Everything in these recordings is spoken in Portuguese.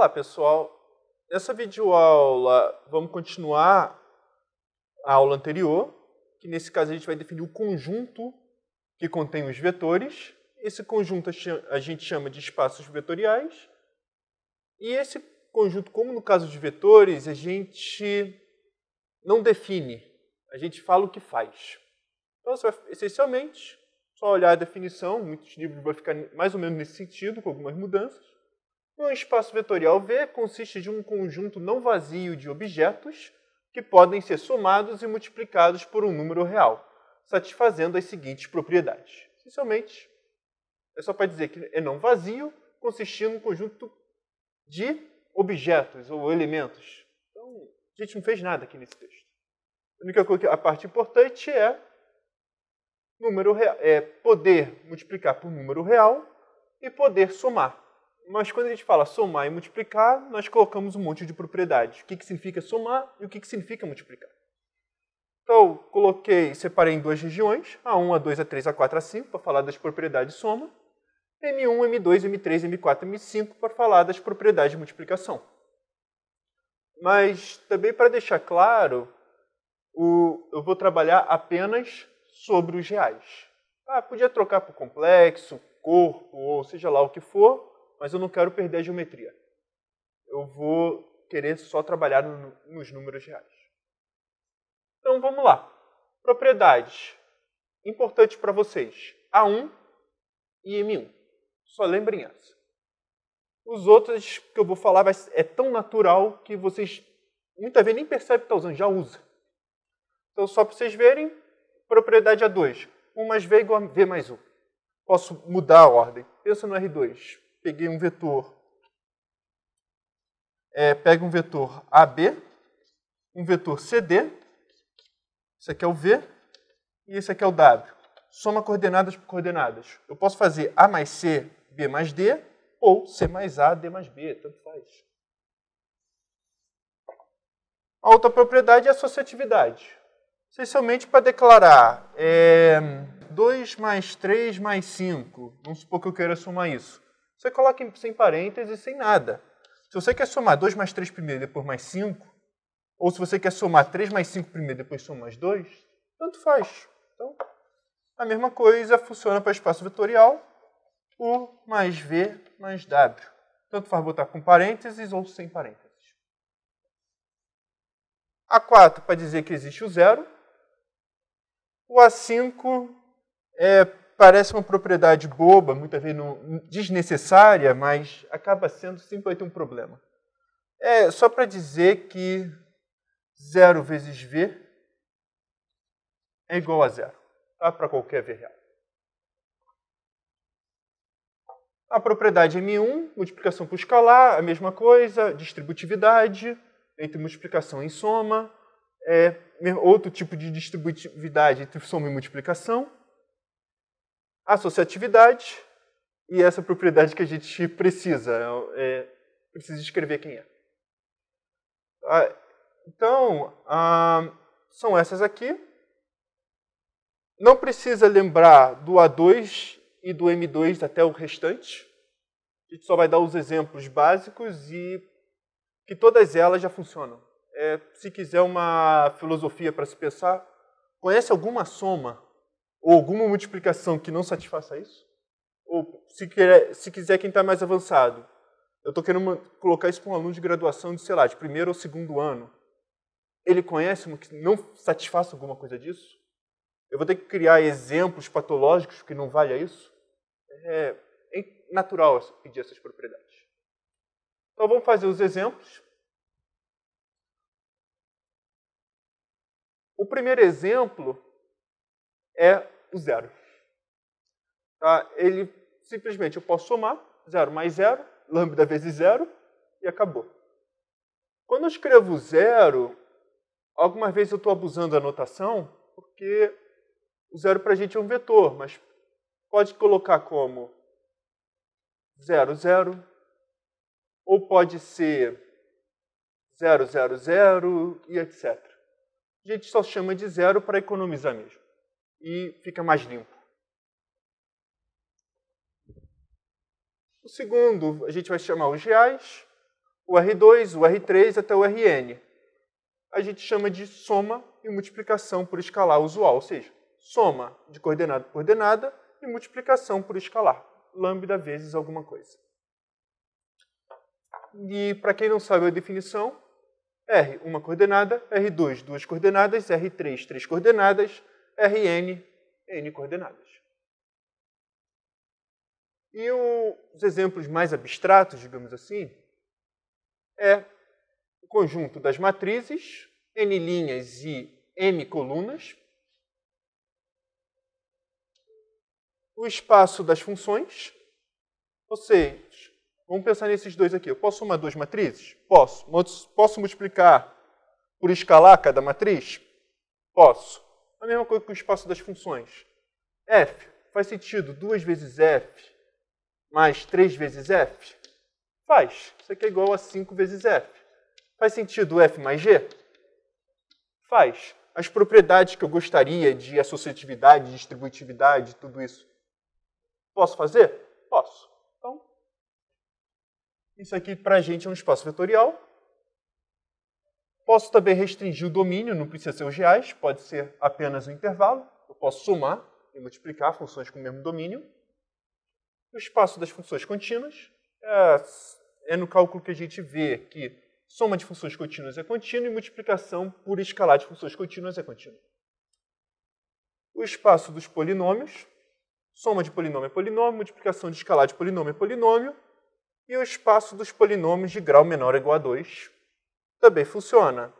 Olá, pessoal. Nessa videoaula, vamos continuar a aula anterior, que nesse caso a gente vai definir o conjunto que contém os vetores. Esse conjunto a gente chama de espaços vetoriais. E esse conjunto, como no caso de vetores, a gente não define, a gente fala o que faz. Então, você vai, essencialmente, só olhar a definição, muitos livros vão ficar mais ou menos nesse sentido, com algumas mudanças. Um espaço vetorial V consiste de um conjunto não vazio de objetos que podem ser somados e multiplicados por um número real, satisfazendo as seguintes propriedades. Essencialmente, é só para dizer que é não vazio, consistindo em um conjunto de objetos ou elementos. Então, a gente não fez nada aqui nesse texto. A única coisa, a parte importante é poder multiplicar por número real e poder somar. Mas quando a gente fala somar e multiplicar, nós colocamos um monte de propriedades. O que significa somar e o que significa multiplicar. Então, separei em duas regiões, A1, A2, A3, A4, A5, para falar das propriedades de soma. M1, M2, M3, M4, M5, para falar das propriedades de multiplicação. Mas, também para deixar claro, eu vou trabalhar apenas sobre os reais. Podia trocar por complexo, corpo, ou seja lá o que for, mas eu não quero perder a geometria. Eu vou querer só trabalhar nos números reais. Então, vamos lá. Propriedades. Importante para vocês. A1 e M1. Só lembrem essa. Os outros que eu vou falar é tão natural que vocês muitas vezes nem percebem que está usando, já usa. Então, só para vocês verem, propriedade A2. 1 mais V igual a V mais 1. Posso mudar a ordem. Pensa no R2. Peguei um vetor. Pego um vetor AB, um vetor CD. Esse aqui é o V e esse aqui é o W. Soma coordenadas por coordenadas. Eu posso fazer A mais C, B mais D, ou C mais A, D mais B. Tanto faz. A outra propriedade é a associatividade. Essencialmente para declarar 2 mais 3 mais 5. Vamos supor que eu queira somar isso. Você coloca sem parênteses, sem nada. Se você quer somar 2 mais 3 primeiro e depois mais 5, ou se você quer somar 3 mais 5 primeiro e depois somar mais 2, tanto faz. Então, a mesma coisa funciona para espaço vetorial, U mais V mais W. Tanto faz botar com parênteses ou sem parênteses. A4 para dizer que existe o zero. O A5 parece uma propriedade boba, muitas vezes desnecessária, mas acaba sendo, sempre vai ter um problema. Só para dizer que 0 vezes V é igual a 0, tá? Para qualquer V real. A propriedade M1, multiplicação por escalar, a mesma coisa, distributividade, entre multiplicação e soma, outro tipo de distributividade entre soma e multiplicação. Associatividade e essa propriedade que a gente precisa escrever quem é. Então, são essas aqui. Não precisa lembrar do A2 e do M2 até o restante. A gente só vai dar os exemplos básicos e que todas elas já funcionam. Se quiser uma filosofia para se pensar, conhece alguma soma ou alguma multiplicação que não satisfaça isso? Ou, se quiser, quem está mais avançado, eu estou querendo colocar isso para um aluno de graduação de, sei lá, de primeiro ou segundo ano. Ele conhece uma que não satisfaça alguma coisa disso? Eu vou ter que criar exemplos patológicos que não valha isso? É natural pedir essas propriedades. Então, vamos fazer os exemplos. O primeiro exemplo é o zero. Tá? Simplesmente eu posso somar 0 mais 0, lambda vezes 0, e acabou. Quando eu escrevo 0, algumas vezes eu estou abusando da notação, porque o 0 para a gente é um vetor, mas pode colocar como 0, 0, ou pode ser 0, 0, 0, e etc. A gente só chama de 0 para economizar mesmo. E fica mais limpo. O segundo, a gente vai chamar os reais. o R2, o R3 até o Rn. A gente chama de soma e multiplicação por escalar usual, ou seja, soma de coordenada por coordenada e multiplicação por escalar, lambda vezes alguma coisa. E para quem não sabe a definição, R, uma coordenada, R2, duas coordenadas, R3, três coordenadas, Rn, n coordenadas. E os exemplos mais abstratos, digamos assim, é o conjunto das matrizes, n linhas e m colunas, o espaço das funções, ou seja, vamos pensar nesses dois aqui. Eu posso somar duas matrizes? Posso. Posso multiplicar por escalar cada matriz? Posso. A mesma coisa com o espaço das funções. F, faz sentido 2 vezes F mais 3 vezes F? Faz. Isso aqui é igual a 5 vezes F. Faz sentido F mais G? Faz. As propriedades que eu gostaria de associatividade, distributividade, tudo isso. Posso fazer? Posso. Então, isso aqui para a gente é um espaço vetorial. Posso também restringir o domínio, não precisa ser os reais, pode ser apenas um intervalo. Eu posso somar e multiplicar funções com o mesmo domínio. O espaço das funções contínuas é no cálculo que a gente vê que soma de funções contínuas é contínua e multiplicação por escalar de funções contínuas é contínua. O espaço dos polinômios, soma de polinômio é polinômio, multiplicação de escalar de polinômio é polinômio, e o espaço dos polinômios de grau menor ou igual a 2 também funciona.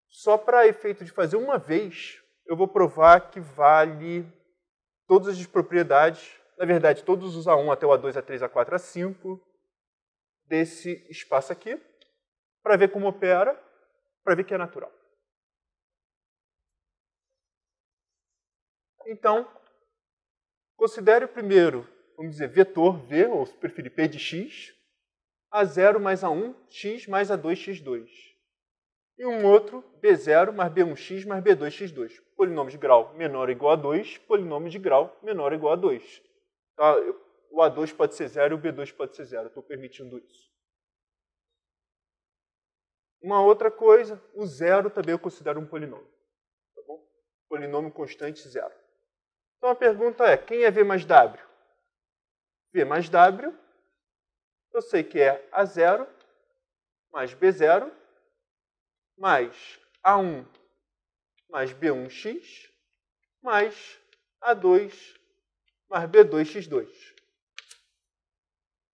Só para efeito de fazer uma vez, eu vou provar que vale todas as propriedades, na verdade, todos os A1 até o A2, A3, A4, A5 desse espaço aqui, para ver como opera, para ver que é natural. Então, considere o primeiro, vamos dizer, vetor V, ou se preferir P de x, A0 mais A1, x mais A2, x2. E um outro, B0 mais B1x mais B2, x2. Polinômio de grau menor ou igual a 2, polinômio de grau menor ou igual a 2. Tá? O A2 pode ser 0 e o B2 pode ser 0. Estou permitindo isso. Uma outra coisa, o 0 também eu considero um polinômio. Tá bom? Polinômio constante 0. Então a pergunta é, quem é V mais W? V mais W, eu sei que é A0 mais B0 mais A1 mais B1x mais A2 mais B2x2.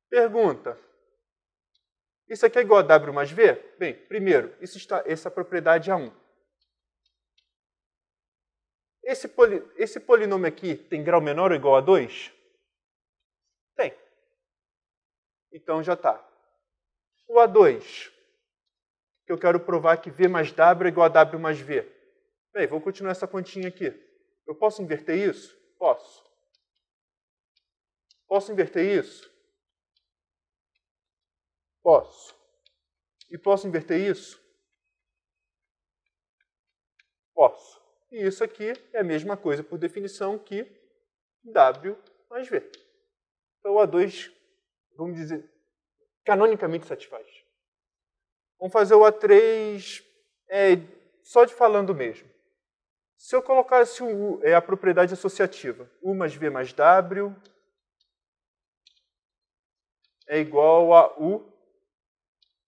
Pergunta. Isso aqui é igual a W mais V? Bem, primeiro, essa propriedade é A1. Esse polinômio aqui tem grau menor ou igual a 2? Tem. Então já está. O A2, que eu quero provar que V mais W é igual a W mais V. Bem, vou continuar essa continha aqui. Eu posso inverter isso? Posso. Posso inverter isso? Posso. E posso inverter isso? Posso. E isso aqui é a mesma coisa, por definição, que W mais V. Então, o A2, vamos dizer, canonicamente satisfaz. Vamos fazer o A3 só de falando mesmo. Se eu colocasse a propriedade associativa, U mais V mais W é igual a U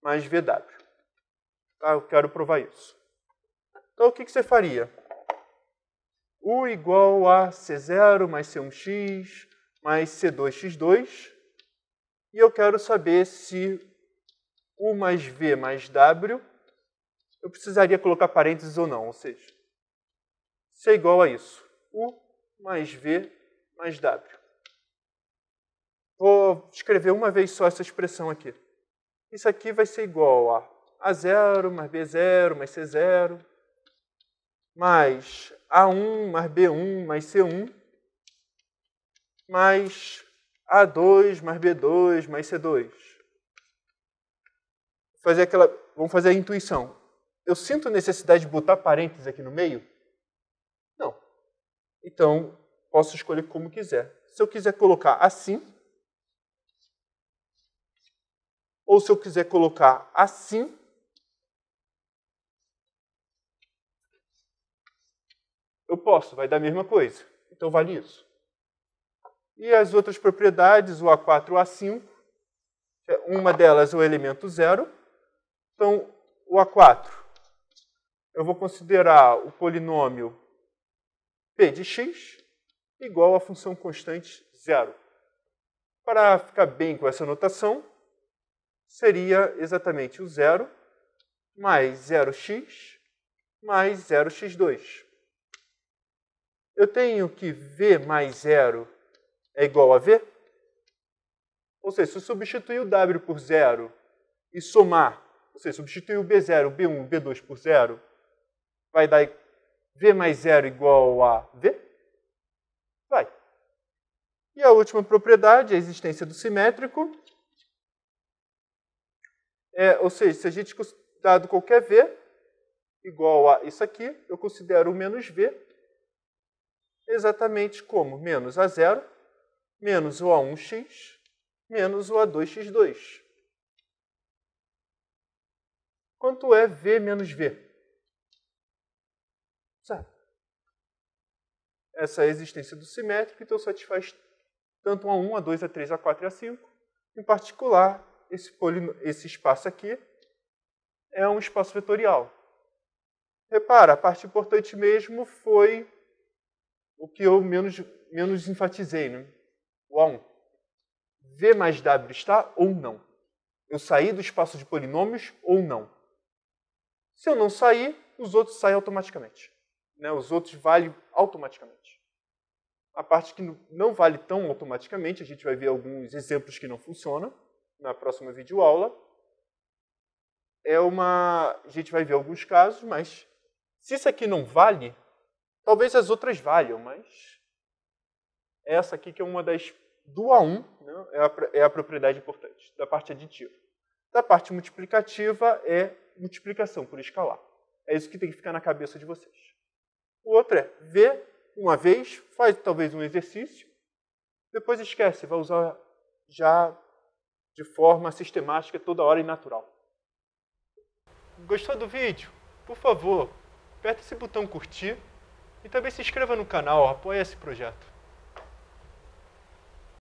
mais VW. Tá? Eu quero provar isso. Então, o que você faria? U igual a C0 mais C1x mais C2x2. E eu quero saber se U mais V mais W, eu precisaria colocar parênteses ou não. Ou seja, se é igual a isso. U mais V mais W. Vou escrever uma vez só essa expressão aqui. Isso aqui vai ser igual a A0 mais B0 mais C0 mais A1 mais B1 mais C1 mais A2 mais B2 mais C2. Vamos fazer a intuição. Eu sinto necessidade de botar parênteses aqui no meio? Não. Então, posso escolher como quiser. Se eu quiser colocar assim, Ou se eu quiser colocar assim, eu posso, vai dar a mesma coisa. Então vale isso. E as outras propriedades, o A4 e o A5, uma delas é o elemento 0. Então, o A4, eu vou considerar o polinômio P de x igual à função constante 0. Para ficar bem com essa notação, seria exatamente o 0 mais 0x mais 0x2. Eu tenho que v mais 0 é igual a v. Ou seja, se eu substituir o w por 0 e somar, ou seja, substituir o b0, o b1 e o b2 por 0, vai dar v mais 0 igual a v? Vai. E a última propriedade, a existência do simétrico. Ou seja, se a gente dado qualquer v igual a isso aqui, eu considero o menos v exatamente como menos A0, menos o A1x, menos o A2x2. Quanto é v menos v? Sabe? Essa é a existência do simétrico, então satisfaz tanto A1, A2, A3, A4 e A5. Em particular, esse espaço aqui é um espaço vetorial. Repara, a parte importante mesmo foi o que eu menos enfatizei, né? O A1. V mais W está ou não? Eu saí do espaço de polinômios ou não? Se eu não sair, os outros saem automaticamente. Né? Os outros valem automaticamente. A parte que não vale tão automaticamente, a gente vai ver alguns exemplos que não funcionam na próxima videoaula. A gente vai ver alguns casos, mas se isso aqui não vale, talvez as outras valham, mas essa aqui que é uma das do A1, né, é a propriedade importante, da parte aditiva. Da parte multiplicativa é multiplicação por escalar. É isso que tem que ficar na cabeça de vocês. O outro é V uma vez, faz talvez um exercício, depois esquece, vai usar já de forma sistemática toda hora e natural. Gostou do vídeo? Por favor, aperte esse botão curtir e também se inscreva no canal, apoie esse projeto.